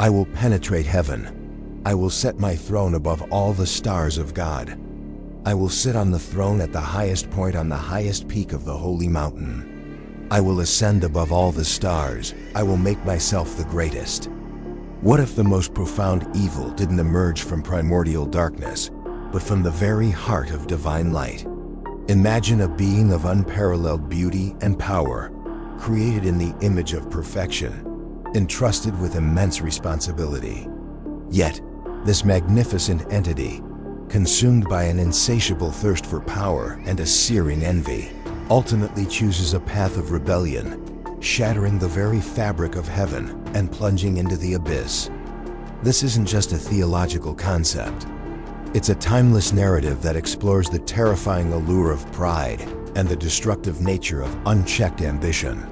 I will penetrate heaven. I will set my throne above all the stars of God. I will sit on the throne at the highest point on the highest peak of the holy mountain. I will ascend above all the stars. I will make myself the greatest. What if the most profound evil didn't emerge from primordial darkness, but from the very heart of divine light? Imagine a being of unparalleled beauty and power, created in the image of perfection, entrusted with immense responsibility. Yet, this magnificent entity, consumed by an insatiable thirst for power and a searing envy, ultimately chooses a path of rebellion, shattering the very fabric of heaven and plunging into the abyss. This isn't just a theological concept. It's a timeless narrative that explores the terrifying allure of pride and the destructive nature of unchecked ambition.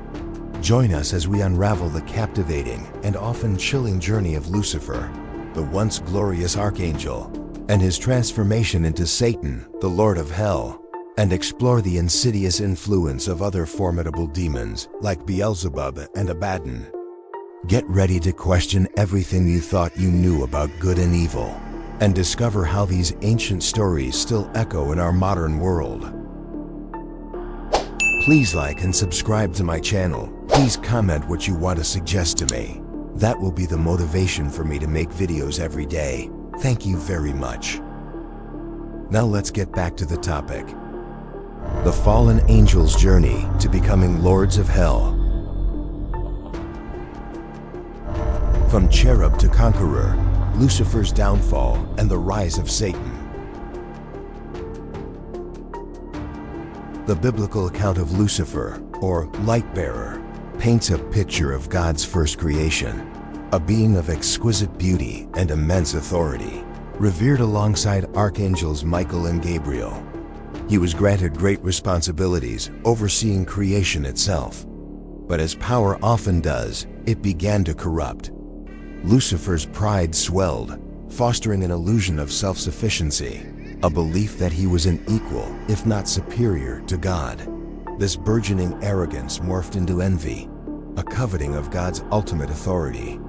Join us as we unravel the captivating and often chilling journey of Lucifer, the once glorious archangel, and his transformation into Satan, the Lord of Hell, and explore the insidious influence of other formidable demons like Beelzebub and Abaddon. Get ready to question everything you thought you knew about good and evil, and discover how these ancient stories still echo in our modern world. Please like and subscribe to my channel. Please comment what you want to suggest to me. That will be the motivation for me to make videos every day. Thank you very much. Now let's get back to the topic. The fallen angel's journey to becoming lords of hell. From cherub to conqueror, Lucifer's downfall and the rise of Satan. The biblical account of Lucifer, or light-bearer, paints a picture of God's first creation, a being of exquisite beauty and immense authority, revered alongside archangels Michael and Gabriel. He was granted great responsibilities, overseeing creation itself. But as power often does, it began to corrupt. Lucifer's pride swelled, fostering an illusion of self-sufficiency, a belief that he was an equal, if not superior, to God. This burgeoning arrogance morphed into envy, a coveting of God's ultimate authority.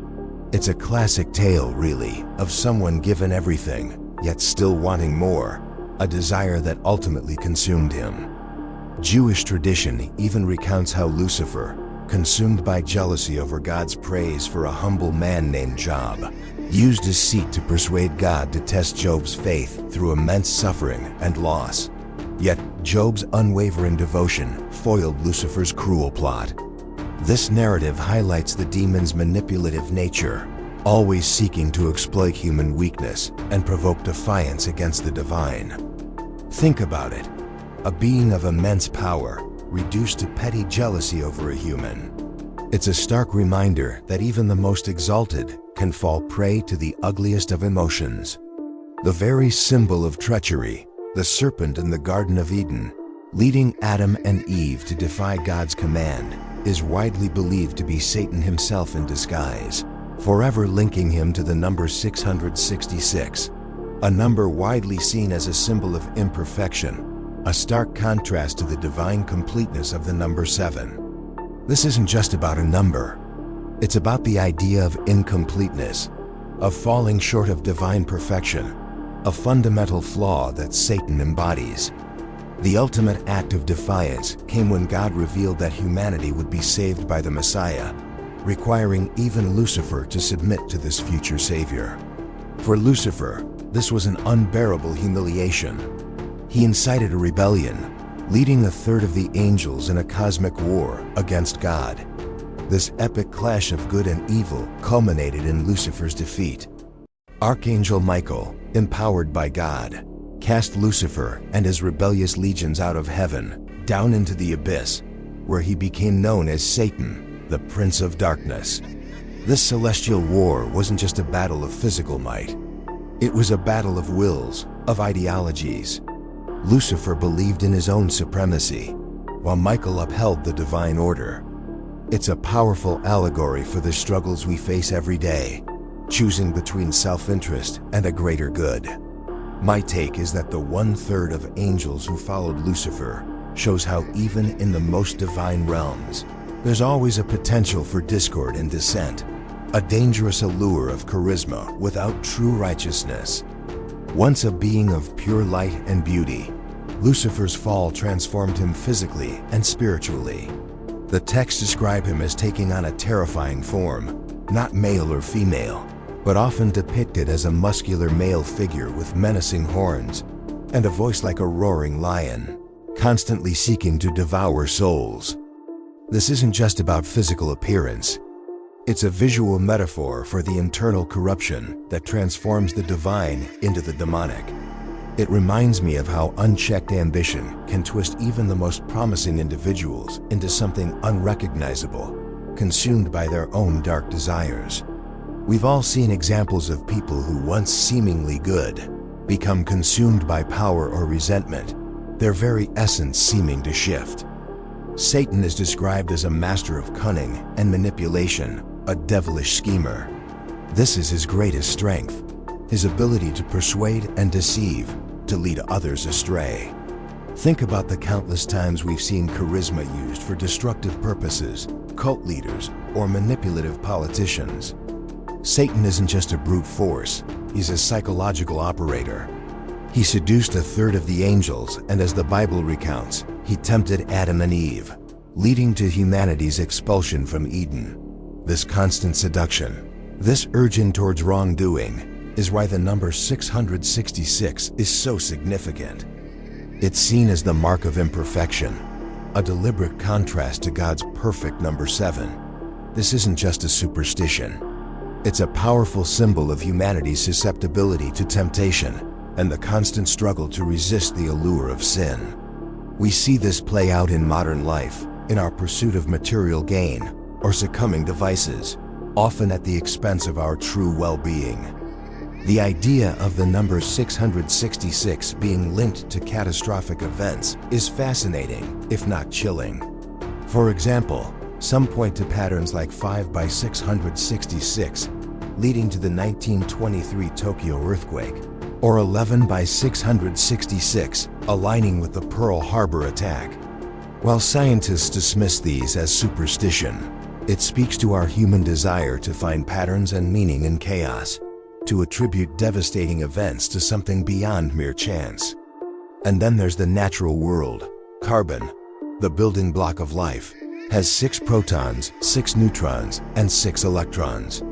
It's a classic tale, really, of someone given everything, yet still wanting more, a desire that ultimately consumed him. Jewish tradition even recounts how Lucifer, consumed by jealousy over God's praise for a humble man named Job, used deceit to persuade God to test Job's faith through immense suffering and loss. Yet, Job's unwavering devotion foiled Lucifer's cruel plot. This narrative highlights the demon's manipulative nature, always seeking to exploit human weakness and provoke defiance against the divine. Think about it. A being of immense power, reduced to petty jealousy over a human. It's a stark reminder that even the most exalted can fall prey to the ugliest of emotions. The very symbol of treachery, the serpent in the Garden of Eden, leading Adam and Eve to defy God's command, is widely believed to be Satan himself in disguise, forever linking him to the number 666, a number widely seen as a symbol of imperfection, a stark contrast to the divine completeness of the number 7. This isn't just about a number. It's about the idea of incompleteness, of falling short of divine perfection, a fundamental flaw that Satan embodies. The ultimate act of defiance came when God revealed that humanity would be saved by the Messiah, requiring even Lucifer to submit to this future savior. For Lucifer, this was an unbearable humiliation. He incited a rebellion, leading a third of the angels in a cosmic war against God. This epic clash of good and evil culminated in Lucifer's defeat. Archangel Michael, empowered by God, cast Lucifer and his rebellious legions out of heaven, down into the abyss, where he became known as Satan, the Prince of Darkness. This celestial war wasn't just a battle of physical might. It was a battle of wills, of ideologies. Lucifer believed in his own supremacy, while Michael upheld the divine order. It's a powerful allegory for the struggles we face every day, choosing between self-interest and a greater good. My take is that the 1/3 of angels who followed Lucifer shows how even in the most divine realms, there's always a potential for discord and dissent. a dangerous allure of charisma without true righteousness. Once a being of pure light and beauty, Lucifer's fall transformed him physically and spiritually. The texts describe him as taking on a terrifying form, not male or female, but often depicted as a muscular male figure with menacing horns and a voice like a roaring lion, constantly seeking to devour souls. This isn't just about physical appearance. It's a visual metaphor for the internal corruption that transforms the divine into the demonic. It reminds me of how unchecked ambition can twist even the most promising individuals into something unrecognizable, consumed by their own dark desires. We've all seen examples of people who once seemingly good become consumed by power or resentment, their very essence seeming to shift. Satan is described as a master of cunning and manipulation, a devilish schemer. This is his greatest strength, his ability to persuade and deceive, to lead others astray. Think about the countless times we've seen charisma used for destructive purposes, cult leaders, or manipulative politicians. Satan isn't just a brute force, he's a psychological operator. He seduced a third of the angels, and as the Bible recounts, he tempted Adam and Eve, leading to humanity's expulsion from Eden. This constant seduction, this urging towards wrongdoing, is why the number 666 is so significant. It's seen as the mark of imperfection, a deliberate contrast to God's perfect number 7. This isn't just a superstition. It's a powerful symbol of humanity's susceptibility to temptation and the constant struggle to resist the allure of sin. We see this play out in modern life, in our pursuit of material gain or succumbing to vices, often at the expense of our true well-being. The idea of the number 666 being linked to catastrophic events is fascinating, if not chilling. For example, some point to patterns like 5 by 666, leading to the 1923 Tokyo earthquake, or 11 by 666, aligning with the Pearl Harbor attack. While scientists dismiss these as superstition, it speaks to our human desire to find patterns and meaning in chaos, to attribute devastating events to something beyond mere chance. And then there's the natural world. Carbon, the building block of life, has 6 protons, 6 neutrons, and 6 electrons.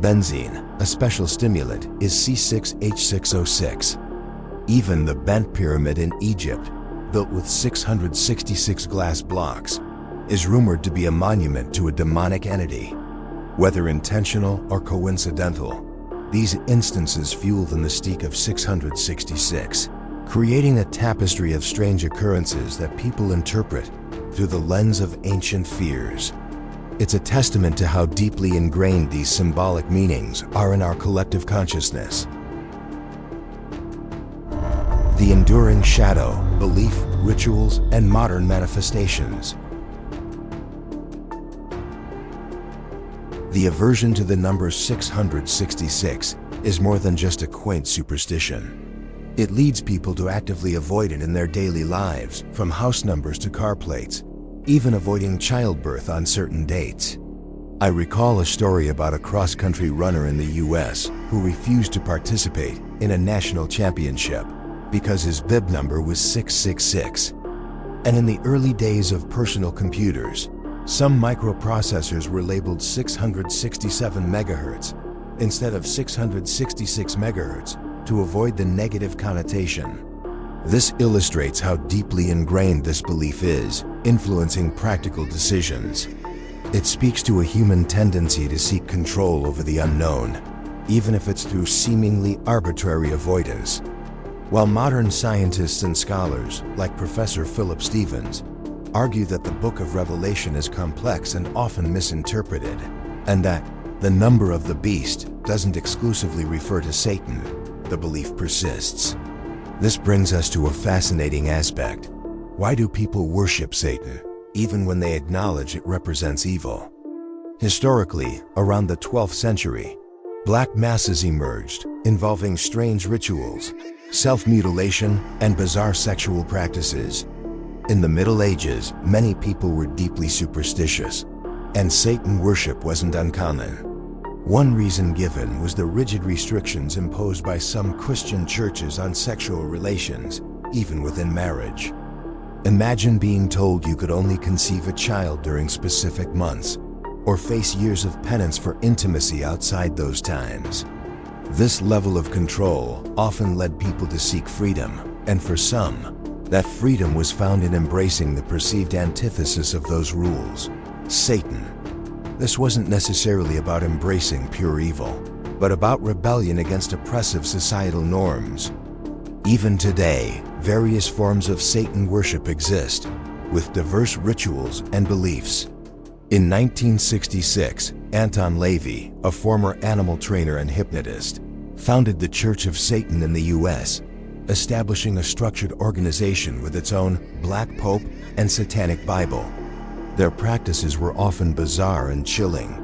Benzene, a special stimulant, is C6H6O6. Even the bent pyramid in Egypt, built with 666 glass blocks, is rumored to be a monument to a demonic entity. Whether intentional or coincidental, these instances fuel the mystique of 666, creating a tapestry of strange occurrences that people interpret through the lens of ancient fears. It's a testament to how deeply ingrained these symbolic meanings are in our collective consciousness. The enduring shadow, belief, rituals, and modern manifestations. The aversion to the number 666 is more than just a quaint superstition. It leads people to actively avoid it in their daily lives, from house numbers to car plates, even avoiding childbirth on certain dates. I recall a story about a cross-country runner in the US who refused to participate in a national championship because his bib number was 666. And in the early days of personal computers, some microprocessors were labeled 667 MHz instead of 666 MHz to avoid the negative connotation. This illustrates how deeply ingrained this belief is, influencing practical decisions. It speaks to a human tendency to seek control over the unknown, even if it's through seemingly arbitrary avoidance. While modern scientists and scholars, like Professor Philip Stevens, argue that the Book of Revelation is complex and often misinterpreted, and that the number of the beast doesn't exclusively refer to Satan, the belief persists. This brings us to a fascinating aspect. Why do people worship Satan, even when they acknowledge it represents evil? Historically, around the 12th century, black masses emerged, involving strange rituals, self-mutilation, and bizarre sexual practices. In the Middle Ages, many people were deeply superstitious, and Satan worship wasn't uncommon. One reason given was the rigid restrictions imposed by some Christian churches on sexual relations, even within marriage. Imagine being told you could only conceive a child during specific months, or face years of penance for intimacy outside those times. This level of control often led people to seek freedom, and for some, that freedom was found in embracing the perceived antithesis of those rules, Satan. This wasn't necessarily about embracing pure evil, but about rebellion against oppressive societal norms. Even today, various forms of Satan worship exist, with diverse rituals and beliefs. In 1966, Anton LaVey, a former animal trainer and hypnotist, founded the Church of Satan in the U.S., establishing a structured organization with its own Black Pope and Satanic Bible. Their practices were often bizarre and chilling.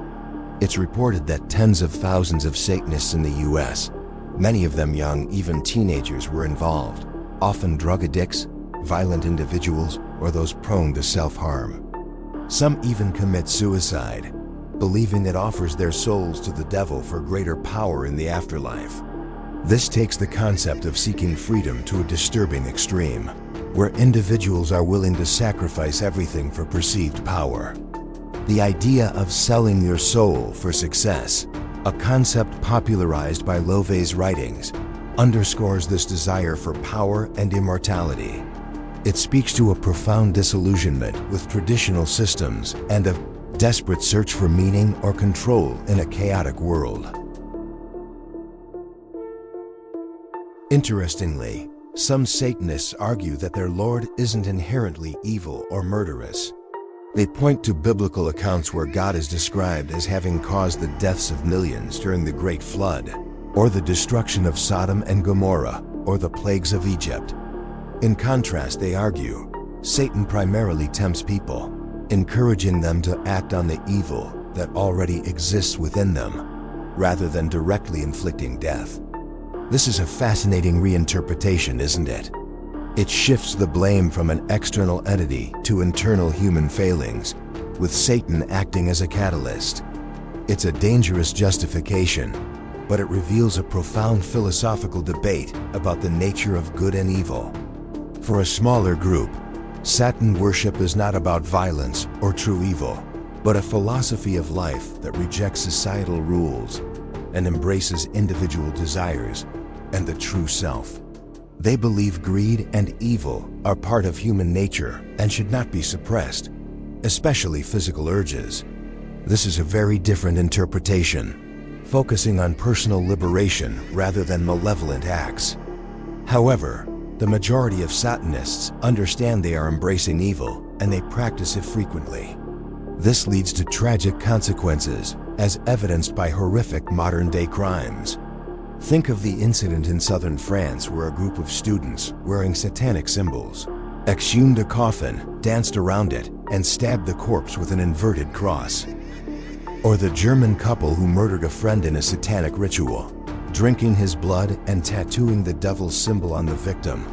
It's reported that tens of thousands of Satanists in the U.S., many of them young, even teenagers, were involved, often drug addicts, violent individuals, or those prone to self-harm. Some even commit suicide, believing it offers their souls to the devil for greater power in the afterlife. This takes the concept of seeking freedom to a disturbing extreme, where individuals are willing to sacrifice everything for perceived power. The idea of selling your soul for success, a concept popularized by LaVey's writings, underscores this desire for power and immortality. It speaks to a profound disillusionment with traditional systems and a desperate search for meaning or control in a chaotic world. Interestingly, some Satanists argue that their Lord isn't inherently evil or murderous. They point to biblical accounts where God is described as having caused the deaths of millions during the Great Flood, or the destruction of Sodom and Gomorrah, or the plagues of Egypt. In contrast, they argue, Satan primarily tempts people, encouraging them to act on the evil that already exists within them, rather than directly inflicting death. This is a fascinating reinterpretation, isn't it? It shifts the blame from an external entity to internal human failings, with Satan acting as a catalyst. It's a dangerous justification, but it reveals a profound philosophical debate about the nature of good and evil. For a smaller group, Satan worship is not about violence or true evil, but a philosophy of life that rejects societal rules and embraces individual desires and the true self. They believe greed and evil are part of human nature and should not be suppressed, especially physical urges. This is a very different interpretation, focusing on personal liberation rather than malevolent acts. However, the majority of Satanists understand they are embracing evil and they practice it frequently. This leads to tragic consequences, as evidenced by horrific modern-day crimes. Think of the incident in southern France where a group of students wearing satanic symbols exhumed a coffin, danced around it, and stabbed the corpse with an inverted cross. Or the German couple who murdered a friend in a satanic ritual, drinking his blood and tattooing the devil's symbol on the victim,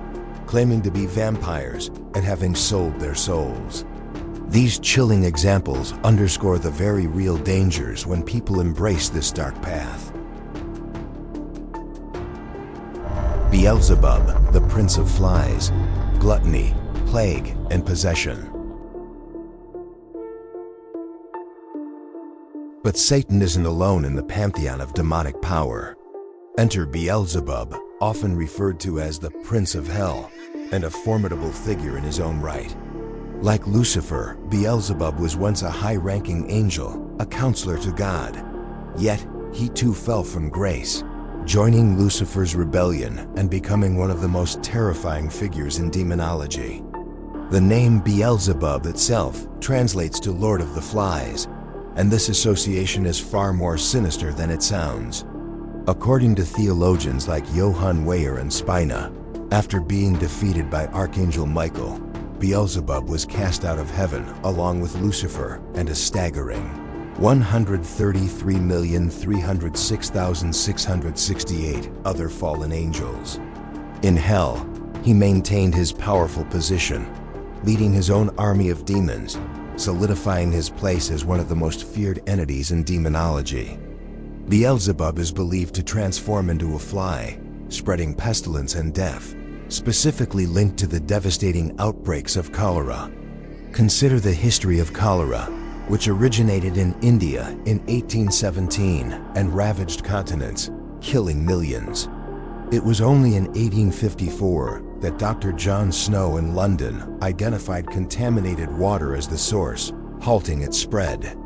claiming to be vampires and having sold their souls. These chilling examples underscore the very real dangers when people embrace this dark path. Beelzebub, the prince of flies, gluttony, plague, and possession. But Satan isn't alone in the pantheon of demonic power. Enter Beelzebub, often referred to as the Prince of Hell, and a formidable figure in his own right. Like Lucifer, Beelzebub was once a high-ranking angel, a counselor to God. Yet, he too fell from grace, joining Lucifer's rebellion and becoming one of the most terrifying figures in demonology. The name Beelzebub itself translates to Lord of the Flies, and this association is far more sinister than it sounds. According to theologians like Johann Weyer and Spina, after being defeated by Archangel Michael, Beelzebub was cast out of heaven along with Lucifer and a staggering 133,306,668 other fallen angels. In hell, he maintained his powerful position, leading his own army of demons, solidifying his place as one of the most feared entities in demonology. Beelzebub is believed to transform into a fly, spreading pestilence and death, specifically linked to the devastating outbreaks of cholera. Consider the history of cholera, which originated in India in 1817 and ravaged continents, killing millions. It was only in 1854 that Dr. John Snow in London identified contaminated water as the source, halting its spread.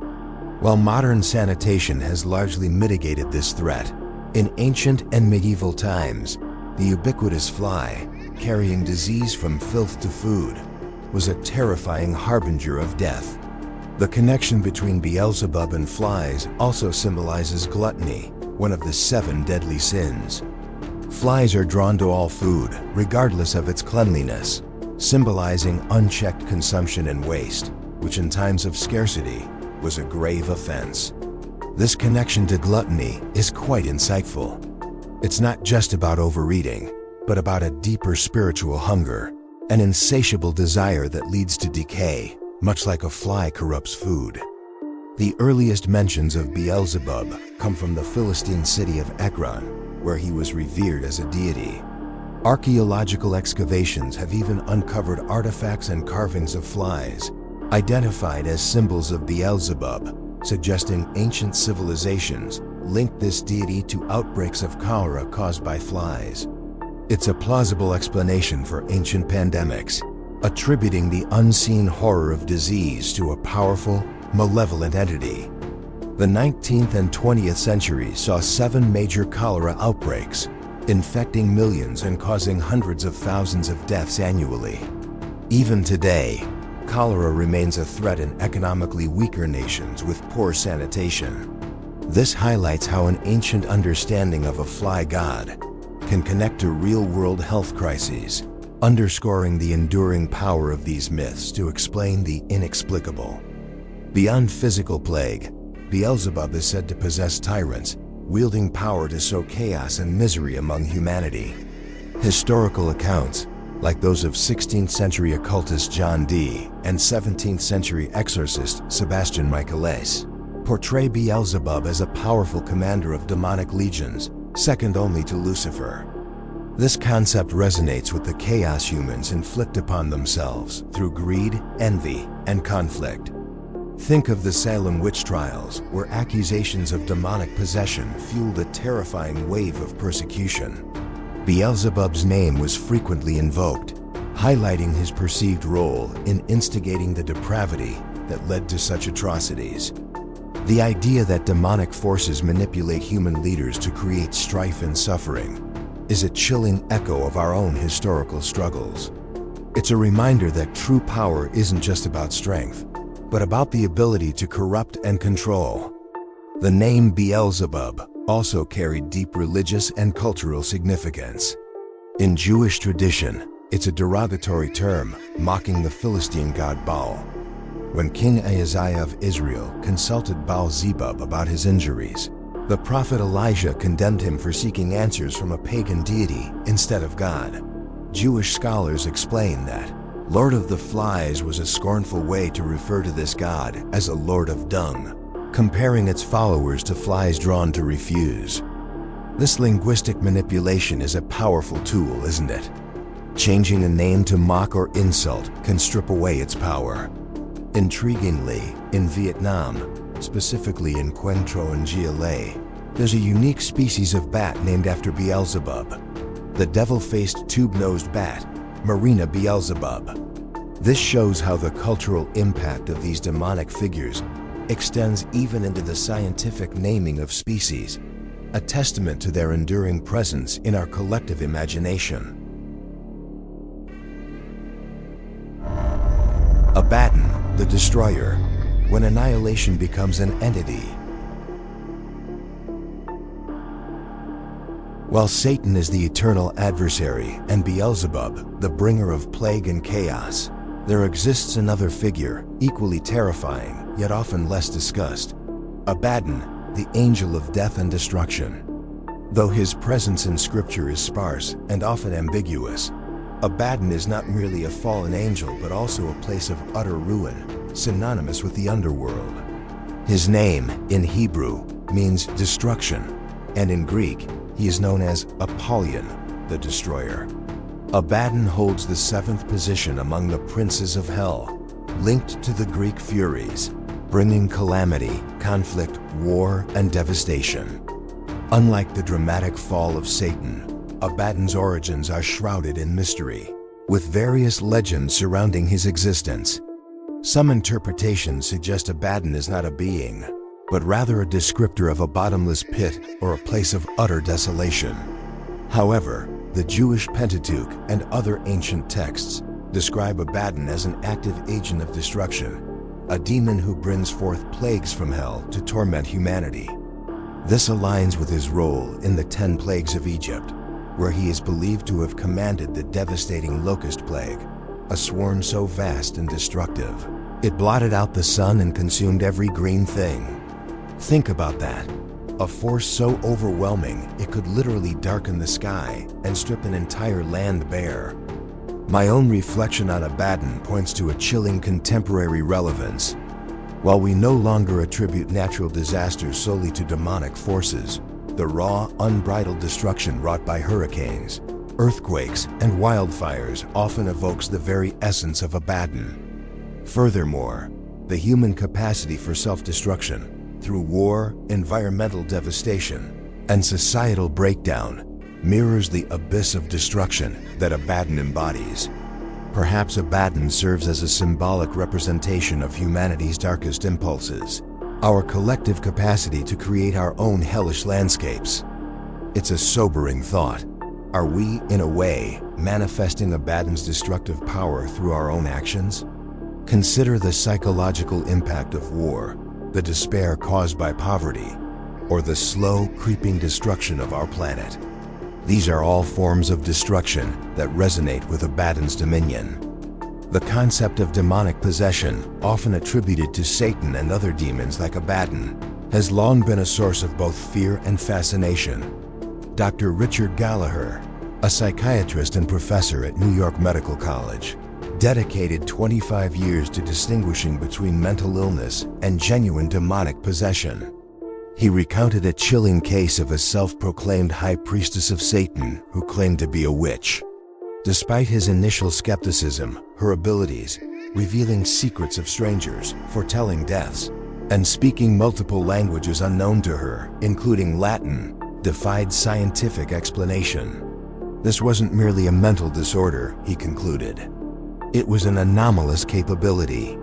While modern sanitation has largely mitigated this threat, in ancient and medieval times, the ubiquitous fly, carrying disease from filth to food, was a terrifying harbinger of death. The connection between Beelzebub and flies also symbolizes gluttony, one of the 7 deadly sins. Flies are drawn to all food, regardless of its cleanliness, symbolizing unchecked consumption and waste, which in times of scarcity was a grave offense. This connection to gluttony is quite insightful. It's not just about overeating, but about a deeper spiritual hunger, an insatiable desire that leads to decay, much like a fly corrupts food. The earliest mentions of Beelzebub come from the Philistine city of Ekron, where he was revered as a deity. Archaeological excavations have even uncovered artifacts and carvings of flies, identified as symbols of Beelzebub, suggesting ancient civilizations linked this deity to outbreaks of cholera caused by flies. It's a plausible explanation for ancient pandemics, attributing the unseen horror of disease to a powerful, malevolent entity. The 19th and 20th centuries saw 7 major cholera outbreaks, infecting millions and causing hundreds of thousands of deaths annually. Even today, cholera remains a threat in economically weaker nations with poor sanitation. This highlights how an ancient understanding of a fly god can connect to real-world health crises, underscoring the enduring power of these myths to explain the inexplicable. Beyond physical plague, Beelzebub is said to possess tyrants, wielding power to sow chaos and misery among humanity. Historical accounts, like those of 16th century occultist John Dee and 17th century exorcist Sebastian Michaelis, portray Beelzebub as a powerful commander of demonic legions, second only to Lucifer. This concept resonates with the chaos humans inflict upon themselves through greed, envy, and conflict. Think of the Salem witch trials, where accusations of demonic possession fueled a terrifying wave of persecution. Beelzebub's name was frequently invoked, highlighting his perceived role in instigating the depravity that led to such atrocities. The idea that demonic forces manipulate human leaders to create strife and suffering is a chilling echo of our own historical struggles. It's a reminder that true power isn't just about strength, but about the ability to corrupt and control. The name Beelzebub also carried deep religious and cultural significance. In Jewish tradition, it's a derogatory term, mocking the Philistine god Baal. When King Ahaziah of Israel consulted Baal-zebub about his injuries, the prophet Elijah condemned him for seeking answers from a pagan deity instead of God. Jewish scholars explain that Lord of the Flies was a scornful way to refer to this god as a lord of dung, comparing its followers to flies drawn to refuse. This linguistic manipulation is a powerful tool, isn't it? Changing a name to mock or insult can strip away its power. Intriguingly, in Vietnam, specifically in Quang Tro and Gia Lai, there's a unique species of bat named after Beelzebub, the devil-faced tube-nosed bat, Marina Beelzebub. This shows how the cultural impact of these demonic figures extends even into the scientific naming of species, a testament to their enduring presence in our collective imagination. Abaddon, the Destroyer, when annihilation becomes an entity. While Satan is the eternal adversary and Beelzebub, the bringer of plague and chaos, there exists another figure, equally terrifying, yet often less discussed. Abaddon, the angel of death and destruction. Though his presence in Scripture is sparse and often ambiguous, Abaddon is not merely a fallen angel but also a place of utter ruin, synonymous with the underworld. His name, in Hebrew, means destruction, and in Greek, he is known as Apollyon, the destroyer. Abaddon holds the 7th position among the princes of hell, linked to the Greek Furies, bringing calamity, conflict, war, and devastation. Unlike the dramatic fall of Satan, Abaddon's origins are shrouded in mystery, with various legends surrounding his existence. Some interpretations suggest Abaddon is not a being, but rather a descriptor of a bottomless pit or a place of utter desolation. However, the Jewish Pentateuch and other ancient texts describe Abaddon as an active agent of destruction, a demon who brings forth plagues from hell to torment humanity. This aligns with his role in the 10 plagues of Egypt, where he is believed to have commanded the devastating locust plague, a swarm so vast and destructive, it blotted out the sun and consumed every green thing. Think about that. A force so overwhelming it could literally darken the sky and strip an entire land bare. My own reflection on Abaddon points to a chilling contemporary relevance. While we no longer attribute natural disasters solely to demonic forces, the raw, unbridled destruction wrought by hurricanes, earthquakes, and wildfires often evokes the very essence of Abaddon. Furthermore, the human capacity for self-destruction, through war, environmental devastation, and societal breakdown, mirrors the abyss of destruction that Abaddon embodies. Perhaps Abaddon serves as a symbolic representation of humanity's darkest impulses, our collective capacity to create our own hellish landscapes. It's a sobering thought. Are we, in a way, manifesting Abaddon's destructive power through our own actions? Consider the psychological impact of war, the despair caused by poverty, or the slow, creeping destruction of our planet. These are all forms of destruction that resonate with Abaddon's dominion. The concept of demonic possession, often attributed to Satan and other demons like Abaddon, has long been a source of both fear and fascination. Dr. Richard Gallagher, a psychiatrist and professor at New York Medical College, dedicated 25 years to distinguishing between mental illness and genuine demonic possession. He recounted a chilling case of a self-proclaimed high priestess of Satan who claimed to be a witch. Despite his initial skepticism, her abilities, revealing secrets of strangers, foretelling deaths, and speaking multiple languages unknown to her, including Latin, defied scientific explanation. This wasn't merely a mental disorder, he concluded. It was an anomalous capability.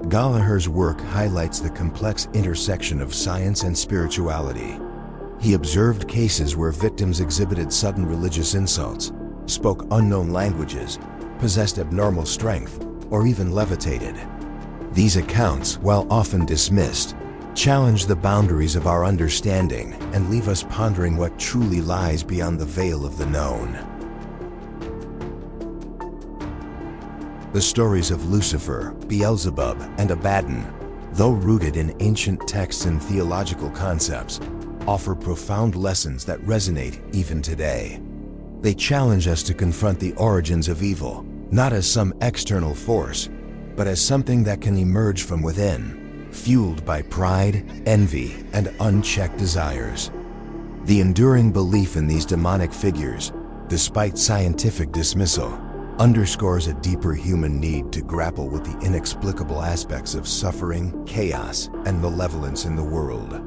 Gallagher's work highlights the complex intersection of science and spirituality. He observed cases where victims exhibited sudden religious insults, spoke unknown languages, possessed abnormal strength, or even levitated. These accounts, while often dismissed, challenge the boundaries of our understanding and leave us pondering what truly lies beyond the veil of the known. The stories of Lucifer, Beelzebub, and Abaddon, though rooted in ancient texts and theological concepts, offer profound lessons that resonate even today. They challenge us to confront the origins of evil, not as some external force, but as something that can emerge from within, fueled by pride, envy, and unchecked desires. The enduring belief in these demonic figures, despite scientific dismissal, underscores a deeper human need to grapple with the inexplicable aspects of suffering, chaos, and malevolence in the world.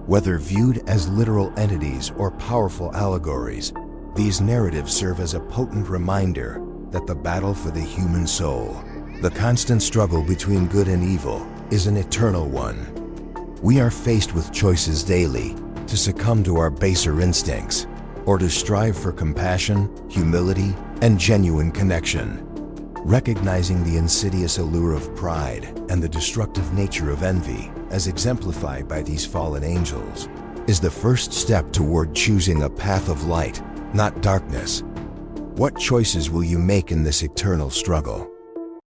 Whether viewed as literal entities or powerful allegories, these narratives serve as a potent reminder that the battle for the human soul, the constant struggle between good and evil, is an eternal one. We are faced with choices daily: to succumb to our baser instincts, or to strive for compassion, humility, and genuine connection. Recognizing the insidious allure of pride and the destructive nature of envy, as exemplified by these fallen angels, is the first step toward choosing a path of light, not darkness. What choices will you make in this eternal struggle?